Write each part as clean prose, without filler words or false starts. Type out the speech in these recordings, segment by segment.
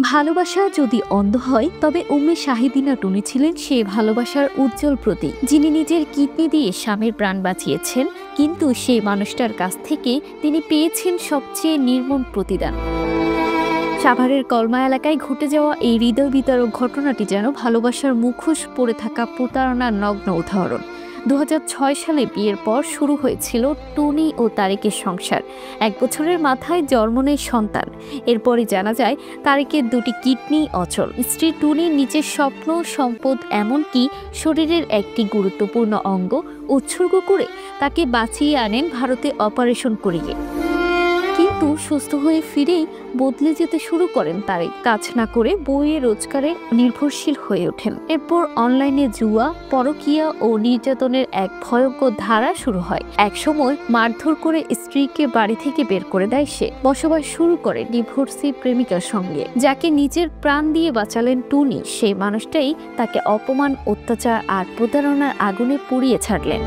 ভালোবাসা যদি অন্ধ হয় তবে উম্মে শাহিদিনা টুনি ছিলেন সে ভালোবাসার উজ্জ্বল প্রতীক, যিনি নিজের কিডনি দিয়ে স্বামীর প্রাণ বাঁচিয়েছেন, কিন্তু সেই মানুষটার কাছ থেকে তিনি পেয়েছেন সবচেয়ে নির্মম প্রতিদান। সাভারের কলমা এলাকায় ঘটে যাওয়া এই হৃদয় বিতারক ঘটনাটি যেন ভালোবাসার মুখোশ পরে থাকা প্রতারণার নগ্ন উদাহরণ। 2006 সালে বিয়ের পর শুরু হয়েছিল টুনি ও তারেকের সংসার। 1 বছরের মাথায় জন্ম নেয় সন্তান। এরপরই জানা যায় তারেকের 2টি কিডনি অচল। স্ত্রী টুনির নিজের স্বপ্ন, সম্পদ, এমনকি শরীরের একটি গুরুত্বপূর্ণ অঙ্গ উৎসর্গ করে তাকে বাঁচিয়ে আনেন ভারতে অপারেশন করিয়ে। কিন্তু সুস্থ হয়ে ফিরেই বদলে যেতে শুরু করেন তারেক। কাজ না করে বইয়ের রোজগারে নির্ভরশীল হয়ে ওঠেন। এরপর অনলাইনে জুয়া, পরকীয়া ও নির্যাতনের এক ভয়ঙ্কর ধারা শুরু হয়। একসময় মারধর করে স্ত্রীকে বাড়ি থেকে বের করে দেয় সে। বসবাস শুরু করে ডিভোর্সি প্রেমিকার সঙ্গে। যাকে নিজের প্রাণ দিয়ে বাঁচালেন টুনি, সেই মানুষটাই তাকে অপমান, অত্যাচার আর প্রতারণার আগুনে পুড়িয়ে ছাড়লেন।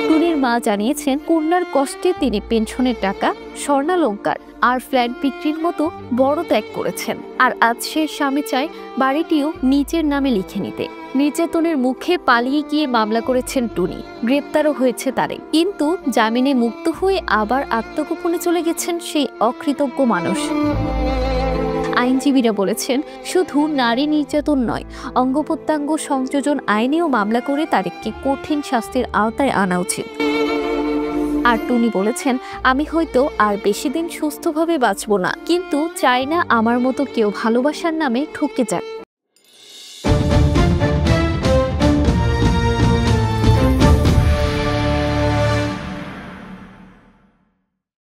টুনির মা জানিয়েছেন, কন্যার কষ্টে তিনি পেনশনের টাকা, স্বর্ণালংকার আর ফ্ল্যাট বিক্রির মতো বড় ত্যাগ করেছেন। আর আজ সে স্বামী চায় বাড়িটিও নিজের নামে লিখে নিতে। নির্যাতনের মুখে পালিয়ে গিয়ে মামলা করেছেন টুনি। গ্রেপ্তারও হয়েছে তারেক। কিন্তু জামিনে মুক্ত হয়ে আবার আত্মগোপনে চলে গেছেন সেই অকৃতজ্ঞ মানুষ। আইনজীবীরা বলেছেন, শুধু নারী নির্যাতন নয়, অঙ্গ-প্রত্যঙ্গ সংযোজন আইনেও মামলা করে তারেককে কঠিন শাস্তির আওতায় আনা উচিত। আর টুনি বলেছেন, আমি হয়তো আর বেশি দিন সুস্থভাবে বাঁচব না, কিন্তু চাই না আমার মতো কেউ ভালোবাসার নামে ঠকে যাক।